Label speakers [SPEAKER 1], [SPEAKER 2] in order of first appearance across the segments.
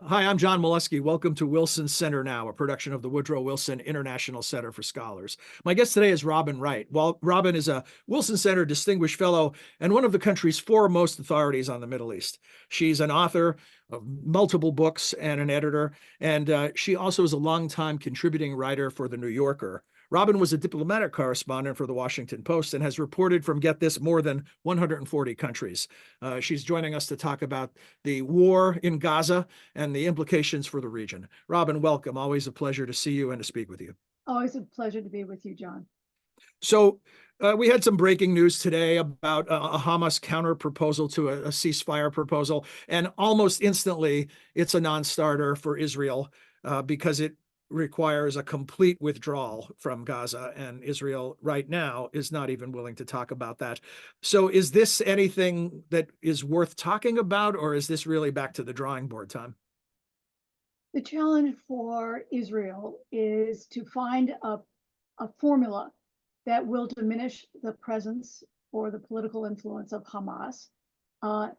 [SPEAKER 1] Hi, I'm John Molesky. Welcome to Wilson Center Now, a production of the Woodrow Wilson International Center for Scholars. My guest today is Robin Wright. Robin is a Wilson Center Distinguished Fellow and one of the country's foremost authorities on the Middle East. She's an author of multiple books and an editor, and she also is a longtime contributing writer for The New Yorker. Robin was a diplomatic correspondent for the Washington Post and has reported from, get this, more than 140 countries. She's joining us to talk about the war in Gaza and the implications for the region. Robin, welcome. Always a pleasure to see you and to speak with you.
[SPEAKER 2] Always a pleasure to be with you, John.
[SPEAKER 1] So we had some breaking news today about a Hamas counter proposal to a ceasefire proposal, and almost instantly it's a non-starter for Israel because it requires a complete withdrawal from Gaza, and Israel right now is not even willing to talk about that. So is this anything that is worth talking about, or is this really back to the drawing board time?
[SPEAKER 2] The challenge for Israel is to find a formula that will diminish the presence or the political influence of Hamas,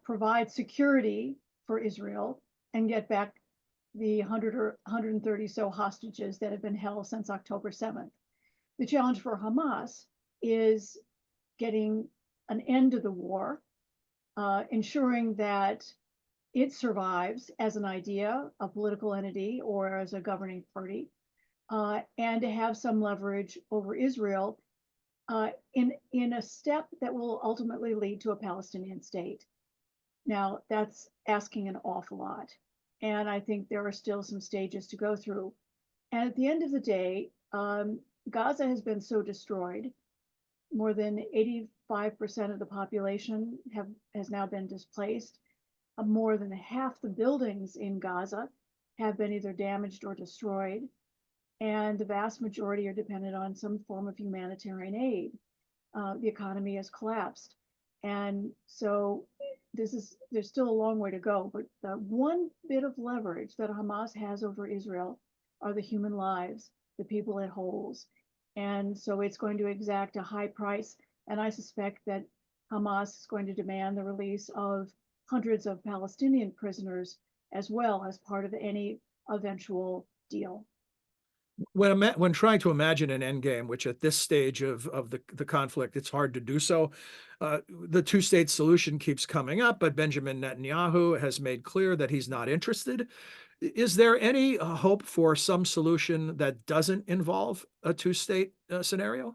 [SPEAKER 2] provide security for Israel, and get back the 100 or 130 so hostages that have been held since October 7th. The challenge for Hamas is getting an end to the war, ensuring that it survives as an idea, a political entity, or as a governing party, and to have some leverage over Israel in a step that will ultimately lead to a Palestinian state. Now, that's asking an awful lot. And I think there are still some stages to go through. And at the end of the day, Gaza has been so destroyed. More than 85% of the population has now been displaced. More than half the buildings in Gaza have been either damaged or destroyed. And the vast majority are dependent on some form of humanitarian aid. The economy has collapsed. And so there's still a long way to go, but the one bit of leverage that Hamas has over Israel are the human lives, the people it holds. And so it's going to exact a high price. And I suspect that Hamas is going to demand the release of hundreds of Palestinian prisoners as well as part of any eventual deal.
[SPEAKER 1] When trying to imagine an end game, which at this stage of the conflict, it's hard to do so, the two-state solution keeps coming up, but Benjamin Netanyahu has made clear that he's not interested. Is there any hope for some solution that doesn't involve a two-state scenario?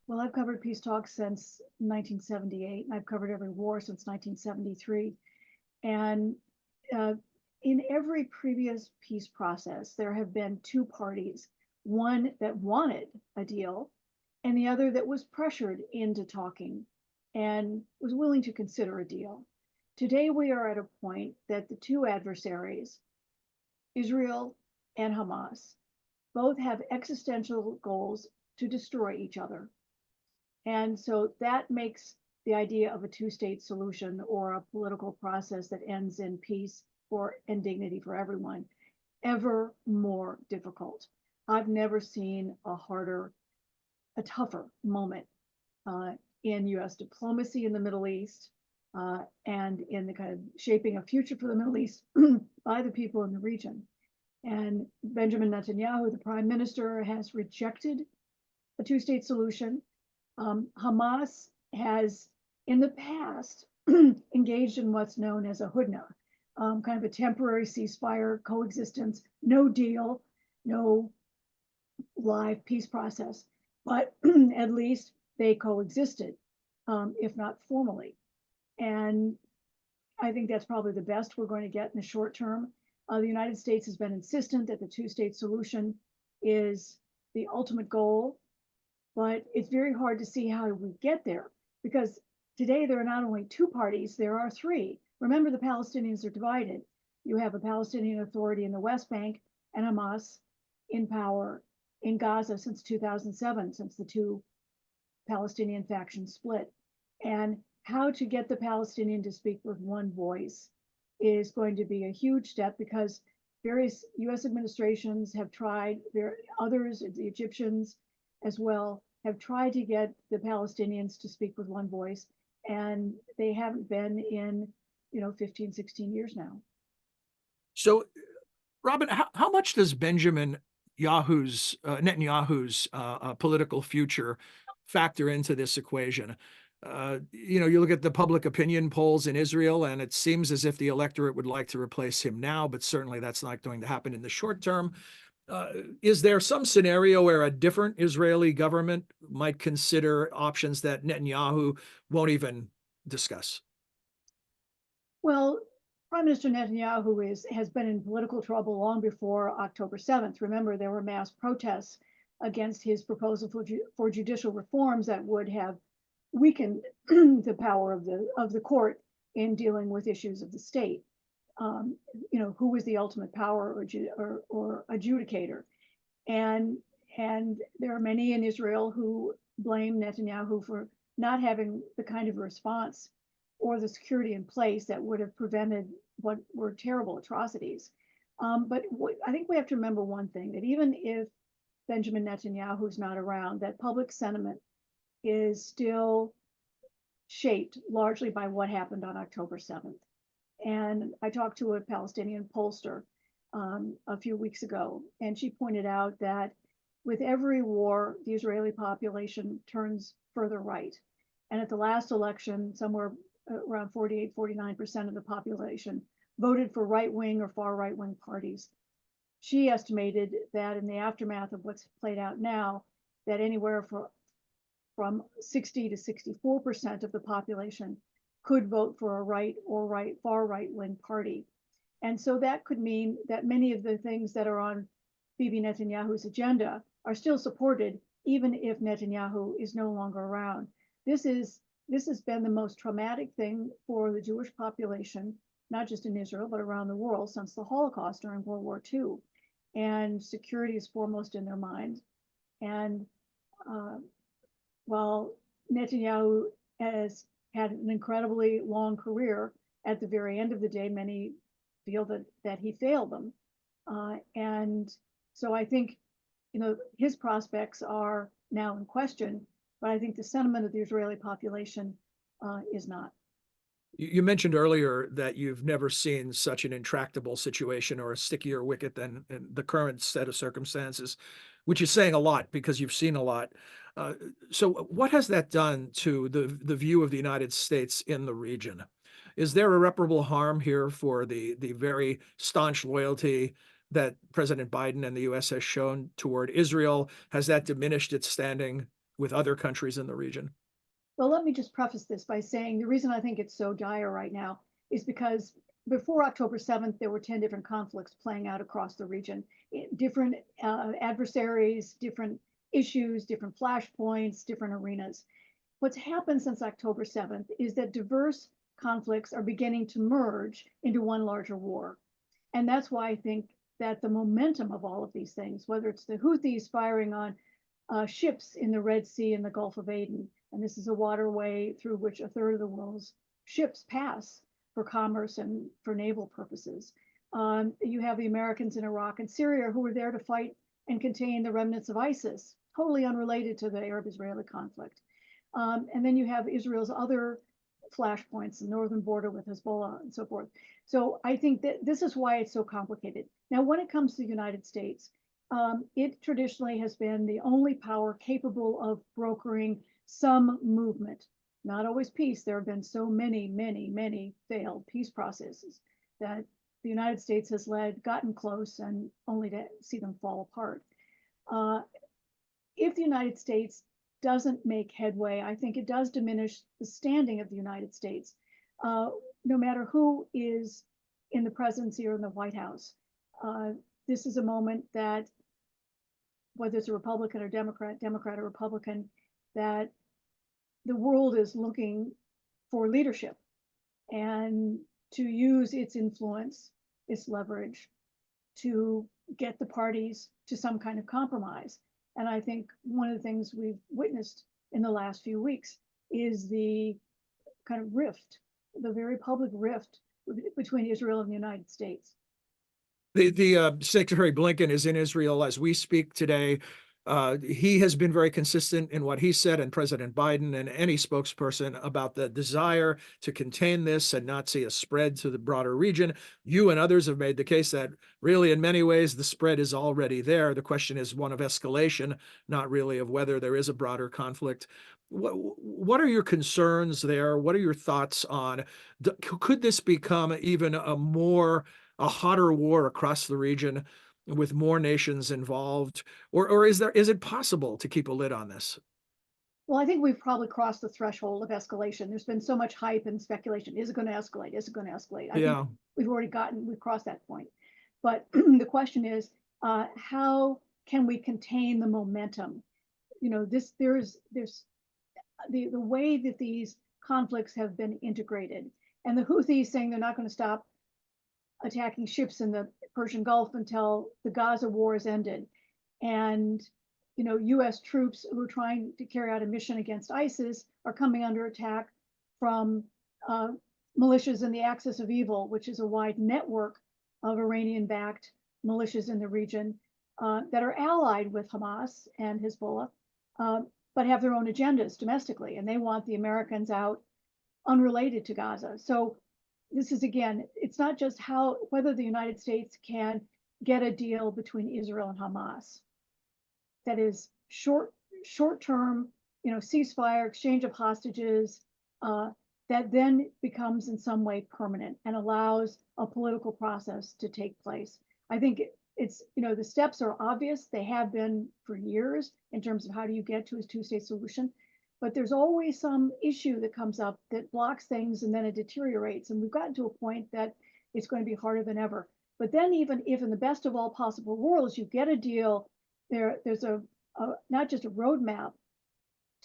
[SPEAKER 2] Well, I've covered peace talks since 1978, and I've covered every war since 1973. And in every previous peace process, there have been two parties, one that wanted a deal and the other that was pressured into talking and was willing to consider a deal. Today, we are at a point that the two adversaries, Israel and Hamas, both have existential goals to destroy each other. And so that makes the idea of a two-state solution or a political process that ends in peace and dignity for everyone ever more difficult. I've never seen a tougher moment in U.S. diplomacy in the Middle East and in the kind of shaping a future for the Middle East by the people in the region. And Benjamin Netanyahu, the prime minister, has rejected a two-state solution. Hamas has, in the past, engaged in what's known as a hudna, kind of a temporary ceasefire, coexistence, no deal, no live peace process. But at least they coexisted, if not formally. And I think that's probably the best we're going to get in the short term. The United States has been insistent that the two-state solution is the ultimate goal, but it's very hard to see how we get there because today there are not only two parties, there are three. Remember, the Palestinians are divided. You have a Palestinian Authority in the West Bank and Hamas in power in Gaza since 2007, since the two Palestinian factions split. And how to get the Palestinian to speak with one voice is going to be a huge step because various US administrations have tried, others, the Egyptians as well, have tried to get the Palestinians to speak with one voice, and they haven't been in 15, 16 years now.
[SPEAKER 1] So, Robin, how much does Netanyahu's political future factor into this equation? You look at the public opinion polls in Israel, and it seems as if the electorate would like to replace him now, but certainly that's not going to happen in the short term. Is there some scenario where a different Israeli government might consider options that Netanyahu won't even discuss?
[SPEAKER 2] Well, Prime Minister Netanyahu has been in political trouble long before October 7th. Remember, there were mass protests against his proposal for judicial reforms that would have weakened the power of the court in dealing with issues of the state. Who was the ultimate power or adjudicator? And there are many in Israel who blame Netanyahu for not having the kind of response or the security in place that would have prevented what were terrible atrocities. But I think we have to remember one thing, that even if Benjamin Netanyahu is not around, that public sentiment is still shaped largely by what happened on October 7th. And I talked to a Palestinian pollster a few weeks ago, and she pointed out that with every war, the Israeli population turns further right. And at the last election, somewhere around 48, 49% of the population voted for right-wing or far right-wing parties. She estimated that in the aftermath of what's played out now, that anywhere from 60 to 64% of the population could vote for a right or far right-wing party. And so that could mean that many of the things that are on Bibi Netanyahu's agenda are still supported, even if Netanyahu is no longer around. This has been the most traumatic thing for the Jewish population, not just in Israel, but around the world since the Holocaust during World War II. And security is foremost in their minds. And while Netanyahu has had an incredibly long career, at the very end of the day, many feel that he failed them. And so I think, his prospects are now in question, but I think the sentiment of the Israeli population is not.
[SPEAKER 1] You mentioned earlier that you've never seen such an intractable situation or a stickier wicket than in the current set of circumstances, which is saying a lot because you've seen a lot. So what has that done to the view of the United States in the region? Is there irreparable harm here for the very staunch loyalty that President Biden and the U.S. has shown toward Israel? Has that diminished its standing with other countries in the region?
[SPEAKER 2] Well, let me just preface this by saying the reason I think it's so dire right now is because before October 7th, there were 10 different conflicts playing out across the region, different adversaries, different issues, different flashpoints, different arenas. What's happened since October 7th is that diverse conflicts are beginning to merge into one larger war. And that's why I think that the momentum of all of these things, whether it's the Houthis firing on ships in the Red Sea and the Gulf of Aden, and this is a waterway through which a third of the world's ships pass for commerce and for naval purposes. You have the Americans in Iraq and Syria who were there to fight and contain the remnants of ISIS, totally unrelated to the Arab-Israeli conflict. And then you have Israel's other flashpoints, the northern border with Hezbollah and so forth. So I think that this is why it's so complicated. Now, when it comes to the United States, it traditionally has been the only power capable of brokering some movement, not always peace. There have been so many failed peace processes that the United States has gotten close and only to see them fall apart. If the United States doesn't make headway, I think it does diminish the standing of the United States, no matter who is in the presidency or in the White House. This is a moment that, whether it's a Republican or Democrat or Republican, that the world is looking for leadership and to use its influence, its leverage, to get the parties to some kind of compromise. And I think one of the things we've witnessed in the last few weeks is the kind of rift, the very public rift between Israel and the United States.
[SPEAKER 1] The Secretary Blinken is in Israel as we speak today. He has been very consistent in what he said, and President Biden and any spokesperson, about the desire to contain this and not see a spread to the broader region. You and others have made the case that really, in many ways, the spread is already there. The question is one of escalation, not really of whether there is a broader conflict. What are your concerns there? What are your thoughts on, could this become even a hotter war across the region with more nations involved, or is it possible to keep a lid on this?
[SPEAKER 2] Well, I think we've probably crossed the threshold of escalation. There's been so much hype and speculation. Is it going to escalate? Is it going to escalate? I think
[SPEAKER 1] Yeah.
[SPEAKER 2] we've crossed that point. But the question is, how can we contain the momentum? There's the way that these conflicts have been integrated, and the Houthis saying they're not going to stop attacking ships in the Persian Gulf until the Gaza war is ended. And U.S. troops who are trying to carry out a mission against ISIS are coming under attack from militias in the Axis of Evil, which is a wide network of Iranian-backed militias in the region that are allied with Hamas and Hezbollah, but have their own agendas domestically, and they want the Americans out unrelated to Gaza. So this is, again, it's not just whether the United States can get a deal between Israel and Hamas that is short-term, ceasefire, exchange of hostages, that then becomes in some way permanent and allows a political process to take place. I think it's, the steps are obvious. They have been for years in terms of how do you get to a two-state solution. But there's always some issue that comes up that blocks things and then it deteriorates. And we've gotten to a point that it's going to be harder than ever. But then even if in the best of all possible worlds, you get a deal, there's not just a roadmap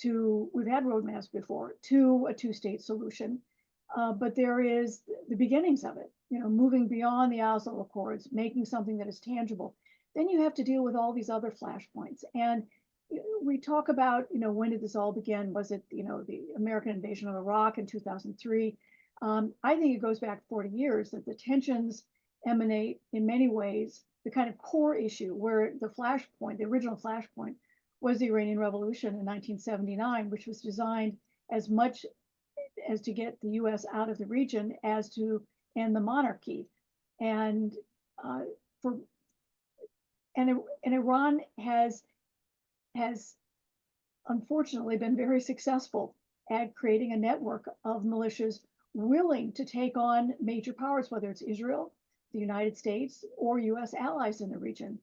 [SPEAKER 2] we've had roadmaps before, to a two-state solution, but there is the beginnings of it, moving beyond the Oslo Accords, making something that is tangible. Then you have to deal with all these other flashpoints. And we talk about, when did this all begin? Was it, the American invasion of Iraq in 2003? I think it goes back 40 years, that the tensions emanate in many ways, the kind of core issue where the original flashpoint was the Iranian Revolution in 1979, which was designed as much as to get the US out of the region as to end the monarchy. And Iran has unfortunately been very successful at creating a network of militias willing to take on major powers, whether it's Israel, the United States, or US allies in the region.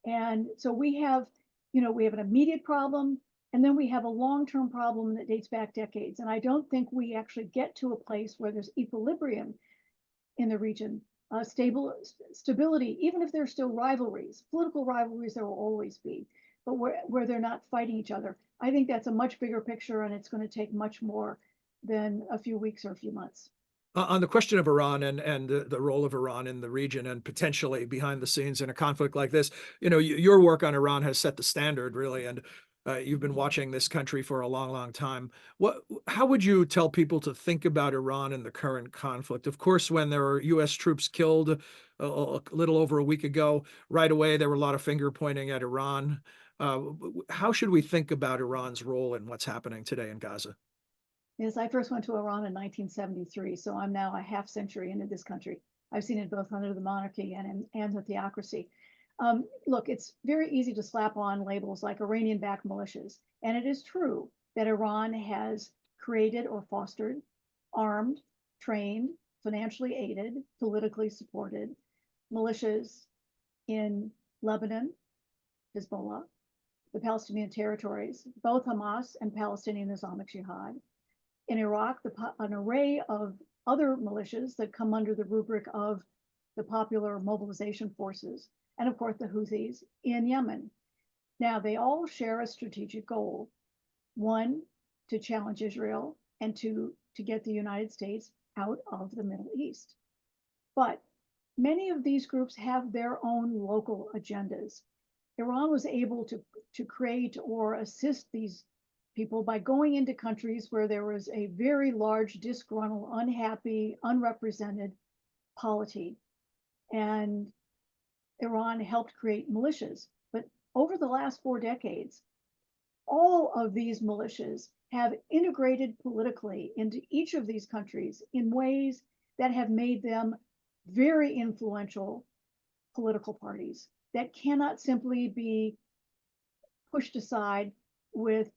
[SPEAKER 2] And so we have an immediate problem, and then we have a long-term problem that dates back decades. And I don't think we actually get to a place where there's equilibrium in the region, stability, even if there's still rivalries, political rivalries there will always be, but where they're not fighting each other. I think that's a much bigger picture, and it's going to take much more than a few weeks or a few months.
[SPEAKER 1] On the question of Iran and the role of Iran in the region and potentially behind the scenes in a conflict like this, your work on Iran has set the standard, really, and you've been watching this country for a long, long time. How would you tell people to think about Iran in the current conflict? Of course, when there were U.S. troops killed a little over a week ago, right away there were a lot of finger pointing at Iran. How should we think about Iran's role in what's happening today in Gaza?
[SPEAKER 2] Yes, I first went to Iran in 1973, so I'm now a half century into this country. I've seen it both under the monarchy and the theocracy. Look, it's very easy to slap on labels like Iranian-backed militias, and it is true that Iran has created or fostered, armed, trained, financially aided, politically supported militias in Lebanon, Hezbollah, the Palestinian territories, both Hamas and Palestinian Islamic Jihad. In Iraq, an array of other militias that come under the rubric of the Popular Mobilization Forces, and of course the Houthis in Yemen. Now, they all share a strategic goal. One, to challenge Israel, and two, to get the United States out of the Middle East. But many of these groups have their own local agendas. Iran was able to create or assist these people by going into countries where there was a very large, disgruntled, unhappy, unrepresented polity. And Iran helped create militias. But over the last 4 decades, all of these militias have integrated politically into each of these countries in ways that have made them very influential political parties that cannot simply be pushed aside with,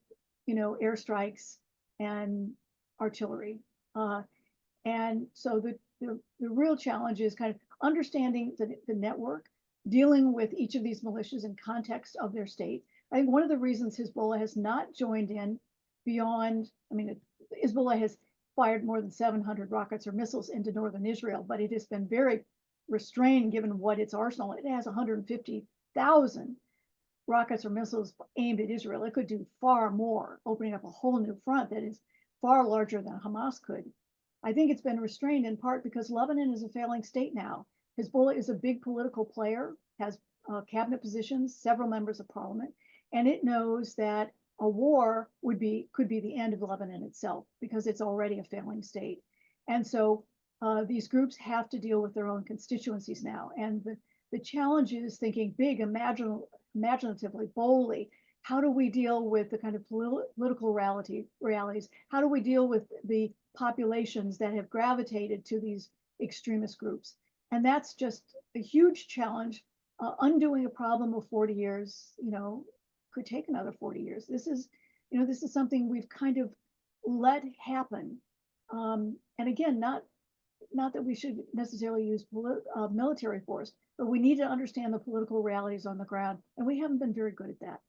[SPEAKER 2] airstrikes and artillery. Uh, and so the real challenge is kind of understanding the network, dealing with each of these militias in context of their state. I think one of the reasons Hezbollah has not joined in beyond, I mean, Hezbollah has fired more than 700 rockets or missiles into northern Israel, but it has been very restrained given what its arsenal. It has 150,000 rockets or missiles aimed at Israel. It could do far more, opening up a whole new front that is far larger than Hamas could. I think it's been restrained in part because Lebanon is a failing state now. Hezbollah is a big political player, has cabinet positions, several members of parliament, and it knows that a war could be the end of Lebanon itself because it's already a failing state. And so these groups have to deal with their own constituencies now. And the challenge is thinking big, imaginatively, boldly. How do we deal with the kind of political realities? How do we deal with the populations that have gravitated to these extremist groups? And that's just a huge challenge. Undoing a problem of 40 years, could take another 40 years. This is something we've kind of let happen. And again, not that we should necessarily use military force, but we need to understand the political realities on the ground, and we haven't been very good at that.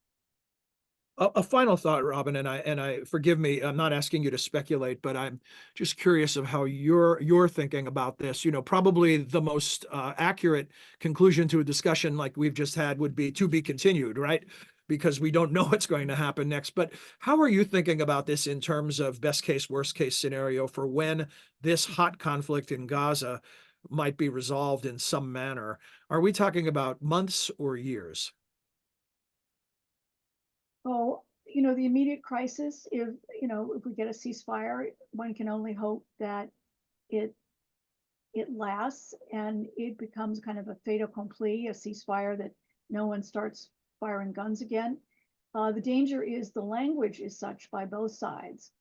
[SPEAKER 1] A final thought, Robin, and I forgive me, I'm not asking you to speculate, but I'm just curious of how you're thinking about this. Probably the most accurate conclusion to a discussion like we've just had would be to be continued, right? Because we don't know what's going to happen next. But how are you thinking about this in terms of best case, worst case scenario for when this hot conflict in Gaza might be resolved in some manner? Are we talking about months or years?
[SPEAKER 2] So, the immediate crisis, if we get a ceasefire, one can only hope that it it lasts and it becomes kind of a fait accompli, a ceasefire that no one starts firing guns again. The danger is the language is such by both sides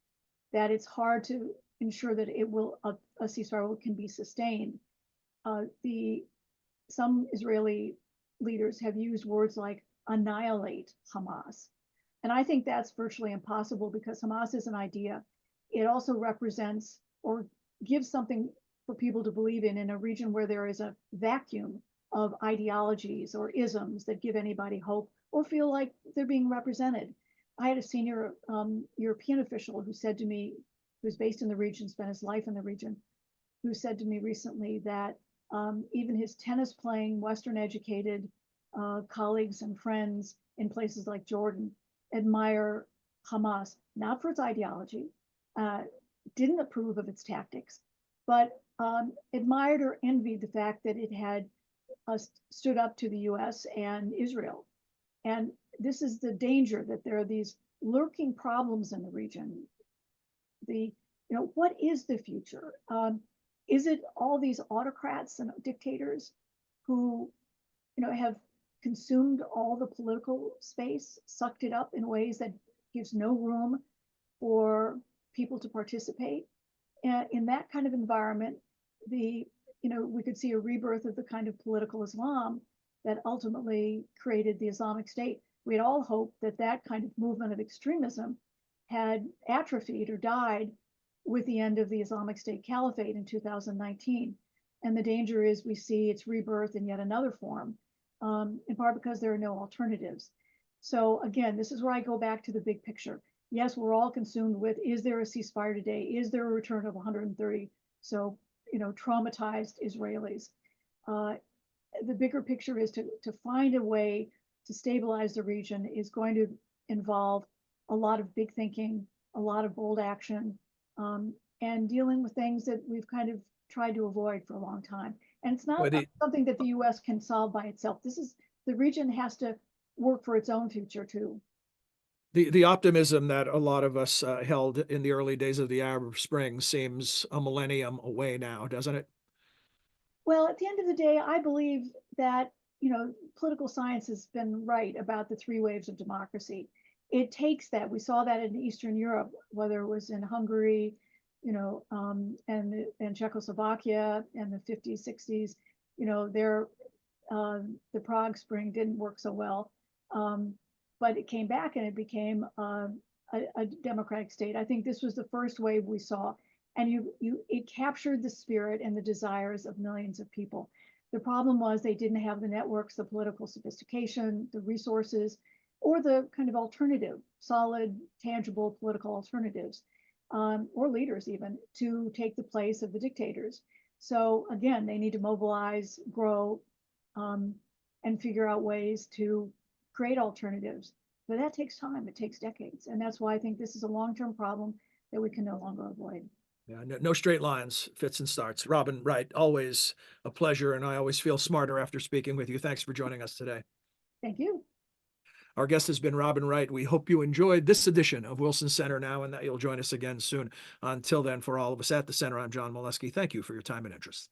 [SPEAKER 2] that it's hard to ensure that a ceasefire can be sustained. The Some Israeli leaders have used words like annihilate Hamas. And I think that's virtually impossible because Hamas is an idea. It also represents or gives something for people to believe in a region where there is a vacuum of ideologies or isms that give anybody hope or feel like they're being represented. I had a senior European official who said to me, who's based in the region, spent his life in the region, who said to me recently that even his tennis playing, Western educated colleagues and friends in places like Jordan admire Hamas, not for its ideology, uh, didn't approve of its tactics, but admired or envied the fact that it had stood up to the US and Israel. And this is the danger that there are these lurking problems in the region. What is the future? Is it all these autocrats and dictators who, have consumed all the political space, sucked it up in ways that gives no room for people to participate? And in that kind of environment, we could see a rebirth of the kind of political Islam that ultimately created the Islamic State. We'd all hoped that that kind of movement of extremism had atrophied or died with the end of the Islamic State Caliphate in 2019. And the danger is we see its rebirth in yet another form, in part because there are no alternatives. So again, this is where I go back to the big picture. Yes, we're all consumed with, is there a ceasefire today? Is there a return of 130 so traumatized Israelis? The bigger picture is to find a way to stabilize the region is going to involve a lot of big thinking, a lot of bold action, and dealing with things that we've kind of tried to avoid for a long time. And it's not something that the US can solve by itself. The region has to work for its own future too.
[SPEAKER 1] The optimism that a lot of us held in the early days of the Arab Spring seems a millennium away now, doesn't it?
[SPEAKER 2] Well, at the end of the day, I believe that, political science has been right about the three waves of democracy. It takes that. We saw that in Eastern Europe, whether it was in Hungary, and Czechoslovakia in the 50s, 60s. The Prague Spring didn't work so well, but it came back and it became a democratic state. I think this was the first wave we saw, and it captured the spirit and the desires of millions of people. The problem was they didn't have the networks, the political sophistication, the resources, or the kind of alternative, solid, tangible political alternatives, or leaders even, to take the place of the dictators. So again, they need to mobilize, grow, and figure out ways to create alternatives. But that takes time. It takes decades. And that's why I think this is a long-term problem that we can no longer avoid.
[SPEAKER 1] Yeah, no straight lines, fits and starts. Robin Wright, always a pleasure, and I always feel smarter after speaking with you. Thanks for joining us today.
[SPEAKER 2] Thank you.
[SPEAKER 1] Our guest has been Robin Wright. We hope you enjoyed this edition of Wilson Center Now and that you'll join us again soon. Until then, for all of us at the Center, I'm John Molesky. Thank you for your time and interest.